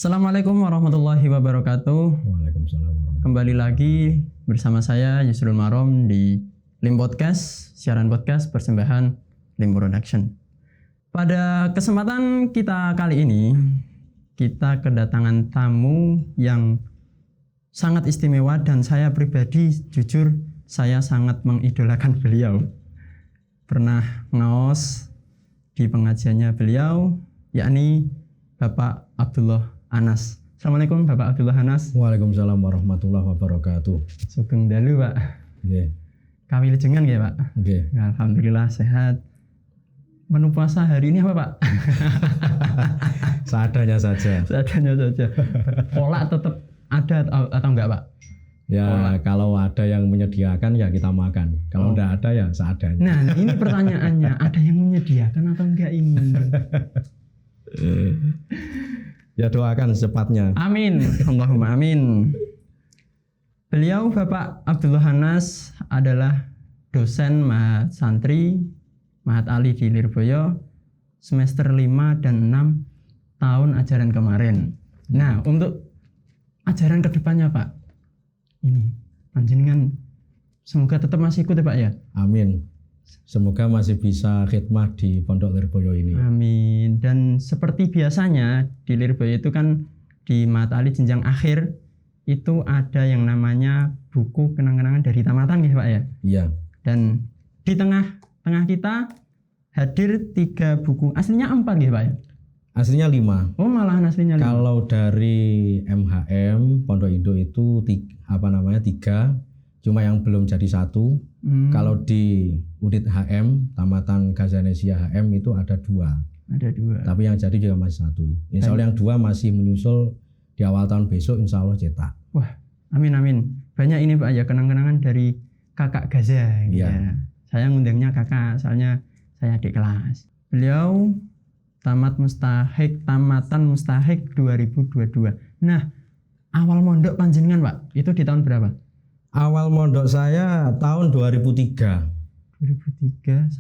Assalamualaikum warahmatullahi wabarakatuh. Waalaikumsalam warahmatullahi. Kembali lagi bersama saya Yusrul Marom di Lim Podcast, siaran podcast persembahan Lim Production. Pada kesempatan kita kali ini, kita kedatangan tamu yang sangat istimewa dan saya pribadi jujur saya sangat mengidolakan beliau. Pernah ngaos di pengajiannya beliau, yakni Bapak Abdullah Anas. Assalamualaikum Bapak Abdullah Anas. Waalaikumsalam warahmatullahi wabarakatuh. Sugeng dalu Pak. Nggih. Kami lejengan ya Pak. Nggih. Alhamdulillah sehat. Menu puasa hari ini apa Pak? Seadanya saja. Seadanya saja. Pola tetap ada atau enggak Pak? Ya kalau ada yang menyediakan ya kita makan. Kalau enggak ada ya seadanya. Nah ini pertanyaannya, ada yang menyediakan atau enggak ini? Ya doakan secepatnya. Amin. Allahumma amin. Beliau Bapak Abdullah Anas adalah dosen Mahat Santri Mahat Ali di Lirboyo semester 5 dan 6 tahun ajaran kemarin. Nah, untuk ajaran kedepannya Pak, ini panjenengan semoga tetap masih ikut ya Pak ya. Amin. Semoga masih bisa khidmat di Pondok Lirboyo ini. Amin. Dan seperti biasanya di Lirboyo itu kan di Mahat Ali jenjang akhir itu ada yang namanya buku kenang-kenangan dari tamatan ya Pak ya. Iya. Dan di tengah kita hadir 3 buku. Aslinya 4 ya Pak ya. Aslinya 5. Oh malahan aslinya 5. Kalau dari MHM Pondok Indo itu 3. Cuma yang belum jadi 1. Kalau di Unit HM Tamatan Gazanesia HM itu ada 2. Ada 2. Tapi yang jadi juga masih 1. Insya Allah yang 2 masih menyusul di awal tahun besok. Insya Allah cetak. Wah, amin. Banyak ini Pak ya kenang-kenangan dari kakak Gaza. Iya. Ya. Saya ngundangnya kakak, soalnya saya adik kelas. Beliau tamatan mustahik 2022. Nah, awal mondok panjenengan Pak, itu di tahun berapa? Awal mondok saya tahun 2003. 2003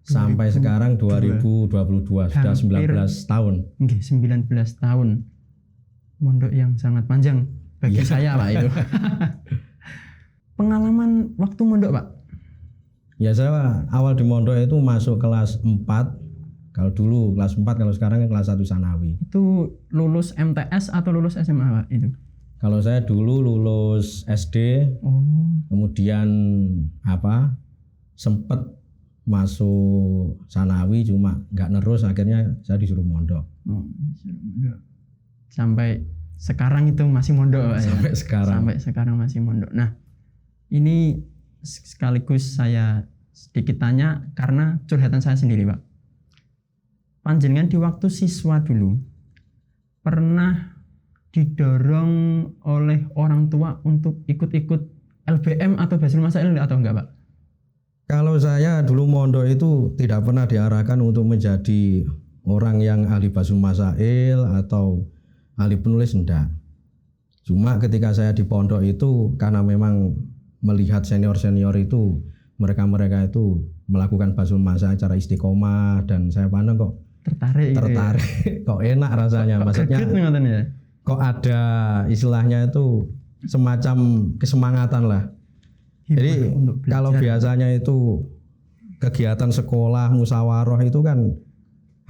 sampai sekarang 2022 sudah 19 tahun. Nggih, 19 tahun. Mondok yang sangat panjang bagi saya Pak itu. Pengalaman waktu mondok Pak? Ya saya awal di mondok itu masuk kelas 4. Kalau dulu kelas 4, kalau sekarang kelas 1 sanawi. Itu lulus MTS atau lulus SMA Pak itu? Kalau saya dulu lulus SD, kemudian sempet masuk sanawi cuma nggak nerus, akhirnya saya disuruh mondok. Sampai sekarang itu masih mondok Pak, sampai ya? Sekarang. Sampai sekarang masih mondok. Nah ini sekaligus saya sedikit tanya karena curhatan saya sendiri Pak. Panjenengan di waktu siswa dulu pernah didorong oleh orang tua untuk ikut-ikut LBM atau Basul Masail atau enggak Pak? Kalau saya dulu mondok itu tidak pernah diarahkan untuk menjadi orang yang ahli Basul Masail atau ahli penulis, enggak. Cuma ketika saya di pondok itu karena memang melihat senior-senior itu mereka itu melakukan Basul Masail secara istiqomah dan saya pandang kok tertarik kok enak rasanya. Maksudnya kok ada istilahnya itu semacam kesemangatan lah. Jadi kalau biasanya itu kegiatan sekolah musyawarah itu kan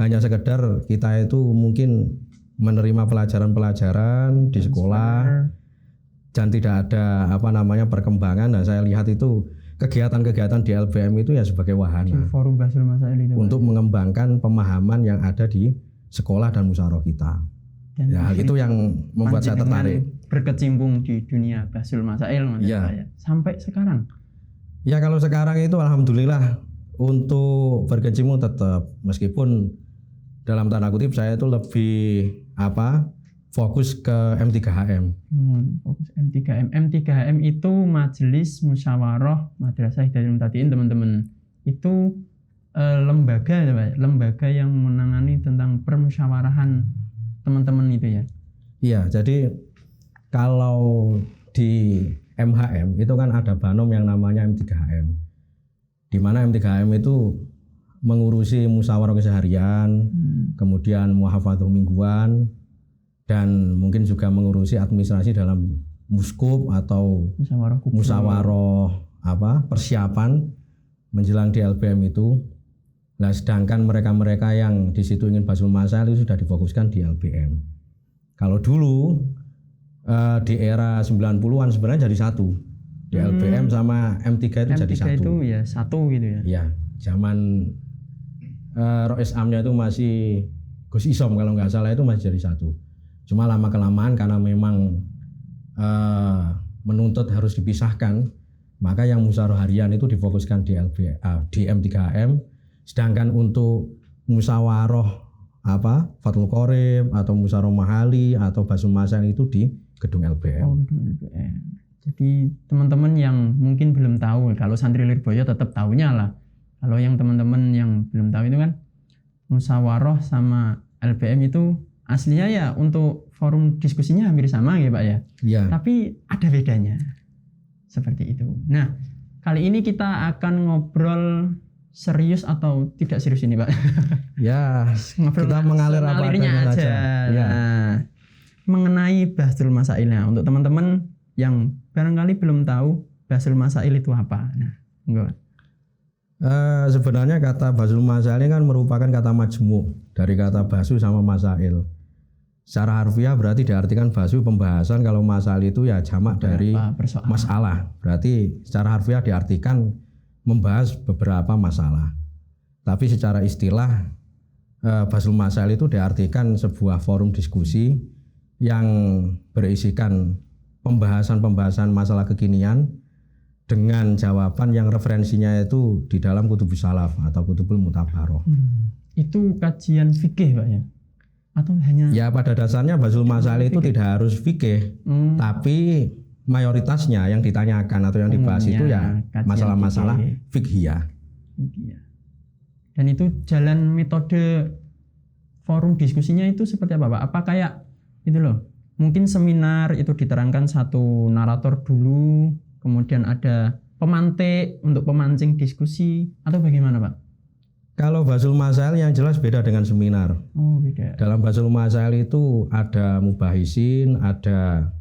hanya sekedar kita itu mungkin menerima pelajaran-pelajaran di sekolah dan tidak ada perkembangan. Nah saya lihat itu kegiatan-kegiatan di LBM itu ya sebagai wahana forum Basul Masail itu untuk mengembangkan pemahaman yang ada di sekolah dan musyawarah kita. Dan ya itu yang membuat saya tertarik. Berkecimpung di dunia Basul Masail saya sampai sekarang. Ya kalau sekarang itu alhamdulillah untuk berkecimpung tetap, meskipun dalam tanda kutip saya itu lebih fokus ke M3HM. Fokus M3HM. M3HM itu Majelis Musyawarah Madrasah Hidayatul Mutadin teman-teman. Itu lembaga yang menangani tentang permusyawarahan teman-teman itu ya. Iya, jadi kalau di MHM itu kan ada banom yang namanya M3HM. Di mana M3HM itu mengurusi musyawarah keseharian, kemudian muhafadzah mingguan, dan mungkin juga mengurusi administrasi dalam muskup atau musyawarah persiapan menjelang di LBM itu. Nah, sedangkan mereka-mereka yang di situ ingin Basul Masail itu sudah difokuskan di LBM. Kalau dulu di era 90-an sebenarnya jadi satu. Di LBM sama M3 itu M3 jadi satu. itu ya satu gitu ya. Iya, zaman Rois Amnya itu masih Gus Isom kalau nggak salah itu masih jadi satu. Cuma lama kelamaan karena memang menuntut harus dipisahkan, maka yang musyawarah harian itu difokuskan di di M3M, sedangkan untuk musyawarah Fathul Qorib atau musyawarah mahali atau Basul Masail itu di gedung LBM. Oh, gedung LBM. Jadi teman-teman yang mungkin belum tahu, kalau santri Lirboyo tetap tahunya lah. Kalau yang teman-teman yang belum tahu itu kan musyawarah sama LBM itu aslinya ya untuk forum diskusinya hampir sama ya Pak ya. Iya. Tapi ada bedanya. Seperti itu. Nah, kali ini kita akan ngobrol serius atau tidak serius ini Pak? Ya, ngobrol kita mengalir apa adanya aja. Ya. Nah, mengenai Basul Masailnya untuk teman-teman yang barangkali belum tahu Basul Masail itu apa. Nah, enggak. Sebenarnya kata Basul Masail ini kan merupakan kata majmuk dari kata basu sama masail. Secara harfiah berarti diartikan basu pembahasan, kalau masail itu ya jamak dari masalah. Berarti secara harfiah diartikan membahas beberapa masalah. Tapi secara istilah Basul Masail itu diartikan sebuah forum diskusi yang berisikan pembahasan-pembahasan masalah kekinian dengan jawaban yang referensinya itu di dalam Kutubus Salaf atau Kutubul Mutabaroh. Itu kajian fikih Pak ya? Atau hanya? Ya pada dasarnya Basul Masail itu tidak harus fikih, tapi mayoritasnya yang ditanyakan atau yang dibahas itu ya masalah-masalah fikhiyah. Dan itu jalan metode forum diskusinya itu seperti apa Pak? Apa kayak itu loh, mungkin seminar itu diterangkan satu narator dulu, kemudian ada pemantik untuk pemancing diskusi, atau bagaimana Pak? Kalau Basul Masail yang jelas beda dengan seminar. Oh, beda. Dalam Basul Masail itu ada mubahisin, ada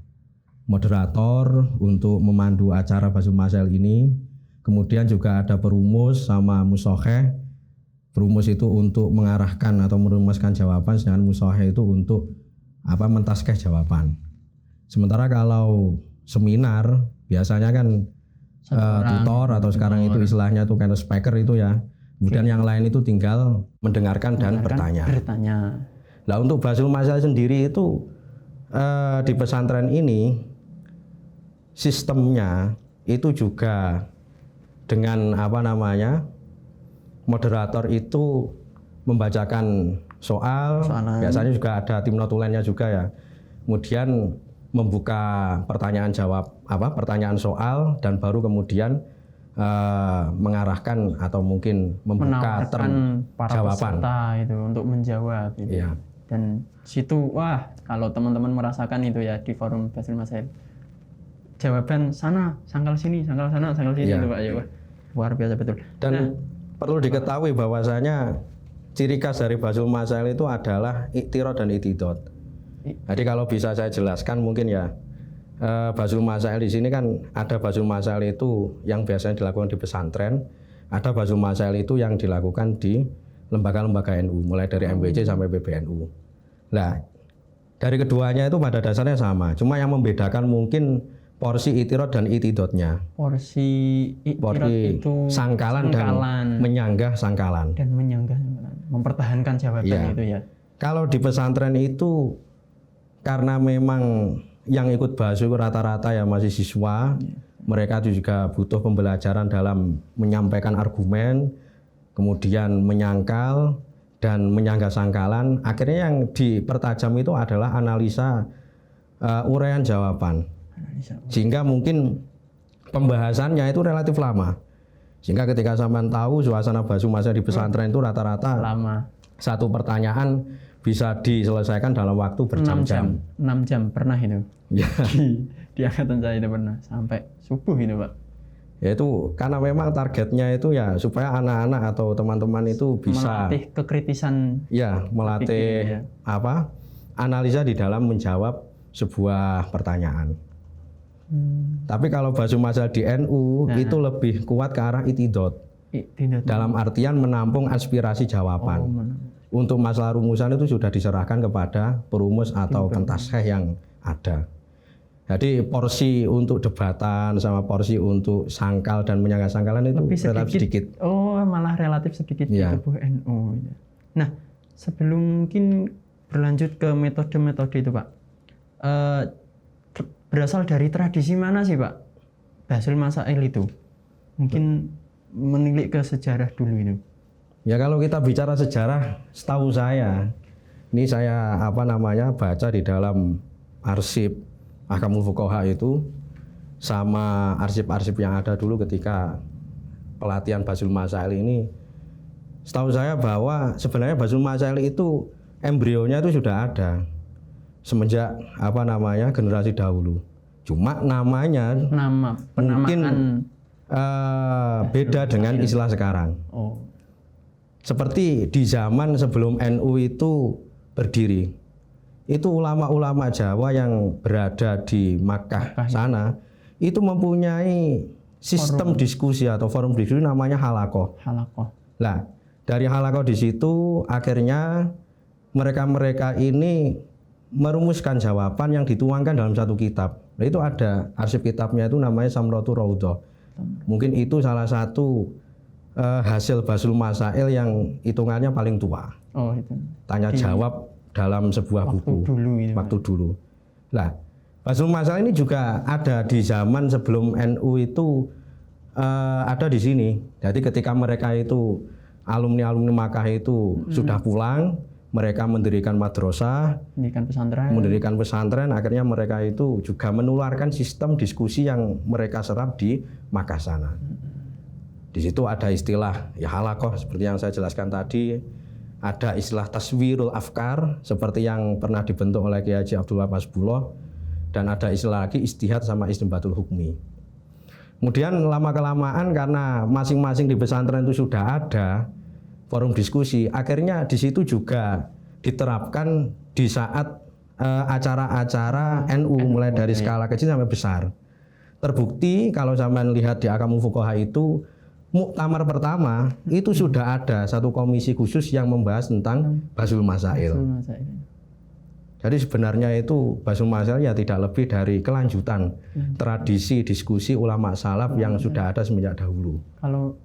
moderator untuk memandu acara Basul Masail ini. Kemudian juga ada perumus sama musokheh. Perumus itu untuk mengarahkan atau merumuskan jawaban, sedangkan musokheh itu untuk mentaskeh jawaban. Sementara kalau seminar biasanya kan tutor atau sekarang itu istilahnya tuh kind of speaker itu ya. Kemudian yang lain itu tinggal mendengarkan dan bertanya. Nah, untuk Basul Masail sendiri itu di pesantren ini sistemnya itu juga dengan moderator itu membacakan soal. Biasanya juga ada tim notulennya juga ya. Kemudian membuka pertanyaan pertanyaan soal, dan baru kemudian mengarahkan atau mungkin membuka term para jawaban itu untuk menjawab gitu. Ya. Dan situ kalau teman-teman merasakan itu ya di forum Basul Masail, jawaban sana sangkal sini, sangkal sana sangkal sini itu Pak ya. Luar biasa betul. Dan perlu diketahui bahwasanya ciri khas dari Basul Masail itu adalah iktirad dan itidad. Jadi kalau bisa saya jelaskan mungkin ya, Basul Masail di sini kan ada Basul Masail itu yang biasanya dilakukan di pesantren, ada Basul Masail itu yang dilakukan di lembaga-lembaga NU, mulai dari MBC sampai PBNU. Nah, dari keduanya itu pada dasarnya sama, cuma yang membedakan mungkin porsi itirad dan itidotnya. Porsi itu sangkalan dan menyanggah sangkalan. Dan menyanggah sangkalan, mempertahankan jawaban itu ya. Kalau di pesantren itu karena memang yang ikut basu rata-rata ya masih siswa, mereka juga butuh pembelajaran dalam menyampaikan argumen, kemudian menyangkal dan menyanggah sangkalan. Akhirnya yang dipertajam itu adalah analisa uraian jawaban. Sehingga mungkin pembahasannya itu relatif lama. Sehingga ketika sampean tahu suasana Basul Masail di pesantren itu rata-rata lama. Satu pertanyaan bisa diselesaikan dalam waktu berjam-jam. 6 jam pernah itu. Ya. Di angkatan saya itu pernah sampai subuh itu Pak. Ya itu karena memang targetnya itu ya supaya anak-anak atau teman-teman itu bisa melatih kekritisan. Ya, melatih analisa di dalam menjawab sebuah pertanyaan. Tapi kalau Basul Masail di NU itu lebih kuat ke arah itidot. Dalam artian menampung aspirasi jawaban. Untuk masalah rumusan itu sudah diserahkan kepada perumus atau pentasyeh yang ada. Jadi porsi untuk debatan sama porsi untuk sangkal dan menyangkal sangkalan itu relatif sedikit. Oh, malah relatif sedikit di tubuh NU. Nah, sebelum mungkin berlanjut ke metode-metode itu, Pak, berasal dari tradisi mana sih, Pak, Basul Masail itu? Mungkin menilik ke sejarah dulu itu. Ya kalau kita bicara sejarah, setahu saya, ini saya baca di dalam arsip Ahkamul Fuqaha itu sama arsip-arsip yang ada dulu ketika pelatihan Basul Masail ini, setahu saya bahwa sebenarnya Basul Masail itu embrionya itu sudah ada semenjak generasi dahulu. Cuma namanya mungkin beda dengan istilah sekarang. Seperti di zaman sebelum NU itu berdiri. Itu ulama-ulama Jawa yang berada di Makkah sana itu mempunyai sistem diskusi atau forum diskusi namanya halaqah. Nah, dari halaqah di situ akhirnya mereka ini merumuskan jawaban yang dituangkan dalam satu kitab. Nah, itu ada arsip kitabnya itu namanya Samratul Raudhah. Mungkin itu salah satu hasil Basul Masail yang hitungannya paling tua. Itu. Tanya jawab dalam sebuah buku waktu dulu. Nah, Basul Masail ini juga ada di zaman sebelum NU itu ada di sini. Jadi ketika mereka itu alumni Makkah itu sudah pulang, mereka mendirikan madrasah, mendirikan pesantren, akhirnya mereka itu juga menularkan sistem diskusi yang mereka serap di Makkah sana. Di situ ada istilah halaqah seperti yang saya jelaskan tadi. Ada istilah taswirul afkar seperti yang pernah dibentuk oleh Kiai Haji Abdul Wahab Hasbullah, dan ada istilah lagi istihad sama istinbatul hukmi. Kemudian lama-kelamaan karena masing-masing di pesantren itu sudah ada forum diskusi, akhirnya di situ juga diterapkan di saat acara-acara NU mulai dari skala kecil sampai besar. Terbukti kalau sampean lihat di Ahkamul Fuqaha itu muktamar pertama itu sudah ada satu komisi khusus yang membahas tentang Basul Masail. Jadi sebenarnya itu Basul Masail ya tidak lebih dari kelanjutan tradisi diskusi ulama salaf yang sudah ada semenjak dahulu. Kalau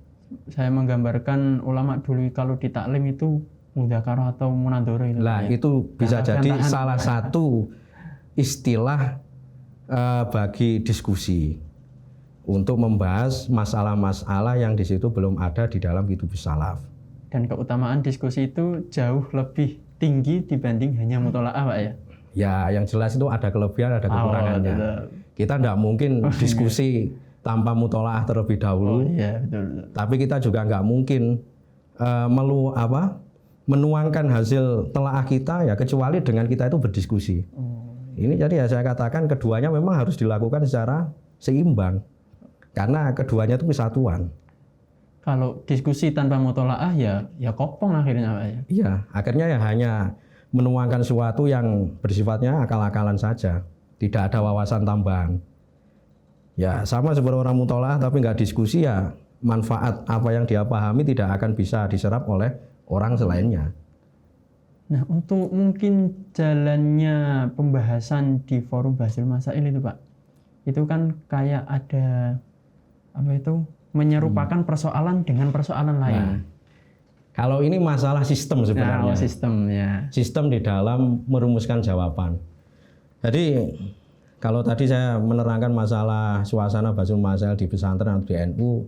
saya menggambarkan ulama dulu kalau di taklim itu mudzakarah atau munadzarah itu. Lah itu bisa jadi salah satu istilah bagi diskusi untuk membahas masalah-masalah yang di situ belum ada di dalam kitab salaf. Dan keutamaan diskusi itu jauh lebih tinggi dibanding hanya mutola'ah, Pak ya? Ya, yang jelas itu ada kelebihan, ada kekurangannya. Kita tidak mungkin diskusi tanpa mutola'ah terlebih dahulu. Betul. Tapi kita juga nggak mungkin menuangkan hasil telaah kita ya kecuali dengan kita itu berdiskusi. Ini jadi ya saya katakan keduanya memang harus dilakukan secara seimbang. Karena keduanya itu kesatuan. Kalau diskusi tanpa mutola'ah ya kopong akhirnya, Pak ya? Iya, akhirnya ya hanya menuangkan sesuatu yang bersifatnya akal-akalan saja. Tidak ada wawasan tambahan. Ya sama seperti orang mutola'ah tapi nggak diskusi ya manfaat apa yang dia pahami tidak akan bisa diserap oleh orang selainnya. Nah, untuk mungkin jalannya pembahasan di forum Basul Masail itu, Pak, itu kan kayak ada menyerupakan persoalan dengan persoalan lain. Nah, kalau ini masalah sistem sebenarnya. Sistem di dalam merumuskan jawaban. Jadi kalau tadi saya menerangkan masalah suasana Basul Masail di pesantren atau di NU,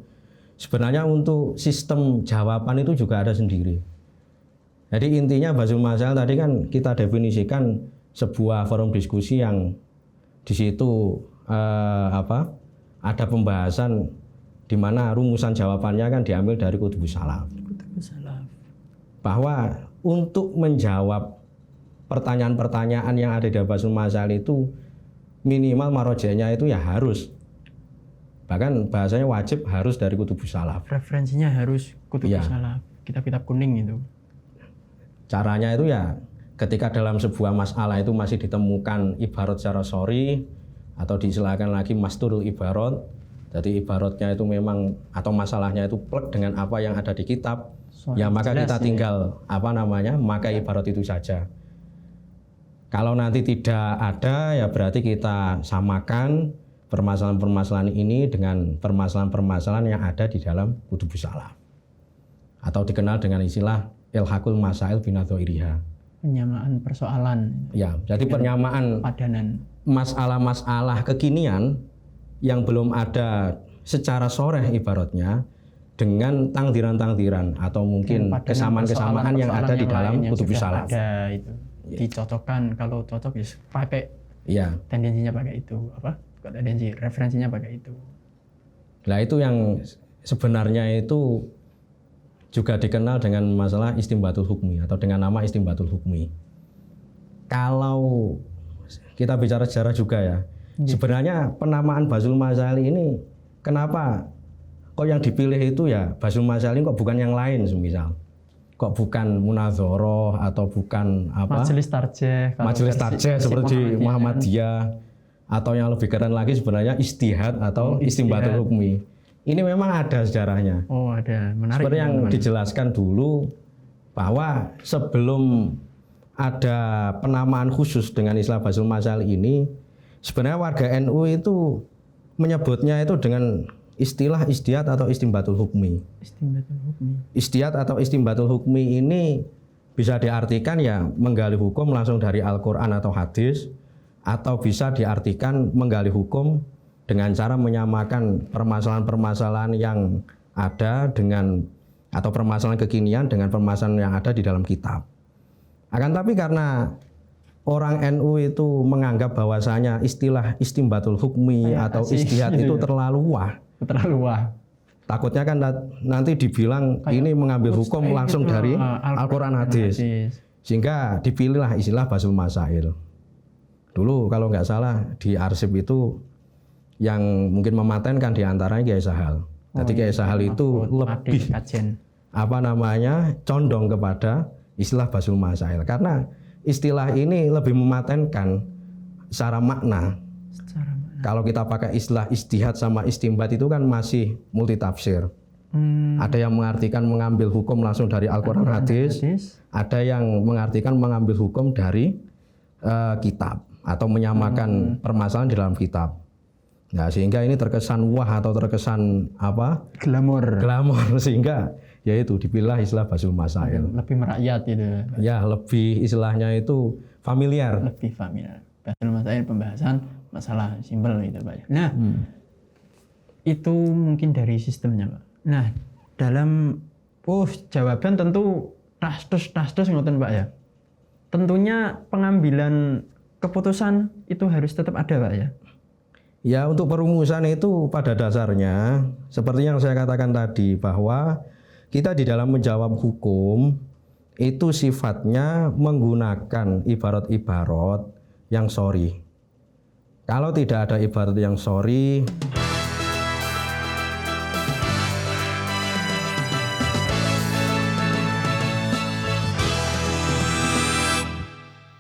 sebenarnya untuk sistem jawaban itu juga ada sendiri. Jadi intinya Basul Masail tadi kan kita definisikan sebuah forum diskusi yang di situ ada pembahasan di mana rumusan jawabannya kan diambil dari kutubus salaf. Bahwa untuk menjawab pertanyaan-pertanyaan yang ada di Basul Masail itu minimal marojenya itu ya harus, bahkan bahasanya wajib harus dari kutubus salaf. Referensinya harus kutubus salaf, kitab-kitab kuning itu. Caranya itu ya ketika dalam sebuah masalah itu masih ditemukan ibarat secara sorry atau diistilahkan lagi masturul ibarat. Jadi ibaratnya itu memang atau masalahnya itu plek dengan apa yang ada di kitab. Ya maka kita tinggal memakai ibarat itu saja. Kalau nanti tidak ada ya berarti kita samakan permasalahan-permasalahan ini dengan permasalahan-permasalahan yang ada di dalam kutubus salaf. Atau dikenal dengan istilah ilhaqul masail binadzairiha. Penyamaan persoalan. Ya, jadi penyamaan padanan masalah-masalah kekinian yang belum ada secara soreh ibaratnya dengan tangdiran-tangdiran atau mungkin kesamaan-kesamaan yang ada di dalam kutubus salaf. Ada itu. Dicocokkan, kalau cocok ya pakai tendensinya pakai itu tendensi referensinya pakai itu. Nah itu yang sebenarnya itu juga dikenal dengan masalah istimbatul hukmi atau dengan nama istimbatul hukmi. Kalau kita bicara sejarah juga ya, sebenarnya penamaan Basul Masail ini kenapa kok yang dipilih itu ya Basul Masail ini kok bukan yang lain semisal? Kok bukan munadzoroh atau bukan majelis tarjih seperti Muhammadiyah atau yang lebih keren lagi sebenarnya istihad atau istimbatul hukmi. Ini memang ada sejarahnya. Oh ada, menarik. Seperti yang dijelaskan dulu bahwa sebelum ada penamaan khusus dengan istilah Basul Masail ini, sebenarnya warga NU itu menyebutnya itu dengan istilah istihad atau istimbatul hukmi. Istihad atau istimbatul hukmi ini bisa diartikan ya menggali hukum langsung dari Al-Quran atau hadis, atau bisa diartikan menggali hukum dengan cara menyamakan permasalahan-permasalahan yang ada dengan atau permasalahan kekinian dengan permasalahan yang ada di dalam kitab. Akan tapi karena orang NU itu menganggap bahwasanya istilah istimbatul hukmi atau istihad itu terlalu wah. Takutnya kan nanti dibilang ini mengambil hukum langsung dari Al-Quran hadis. Sehingga dipilihlah istilah Basul Masail. Dulu kalau nggak salah di arsip itu yang mungkin mematenkan diantaranya Kiai Sahal. Jadi Kiai Sahal itu lebih condong kepada istilah Basul Masail karena istilah ini lebih mematenkan secara makna. Kalau kita pakai istilah istihad sama istimbat itu kan masih multitafsir. Ada yang mengartikan mengambil hukum langsung dari Al-Quran hadis, ada yang mengartikan mengambil hukum dari kitab atau menyamakan permasalahan di dalam kitab. Nah, sehingga ini terkesan wah atau terkesan glamor sehingga yaitu dipilih istilah Basul Masail. Lebih merakyat itu. Ya, lebih istilahnya itu familiar. Lebih familiar. Basul Masail pembahasan masalah simpel gitu Pak. Nah, itu mungkin dari sistemnya Pak. Nah, dalam jawaban tentu tas-tus ngoten Pak ya. Tentunya pengambilan keputusan itu harus tetap ada Pak ya. Ya, untuk perumusan itu pada dasarnya seperti yang saya katakan tadi bahwa kita di dalam menjawab hukum itu sifatnya menggunakan ibarat-ibarat yang sorry. Kalau tidak ada ibarat yang sorry,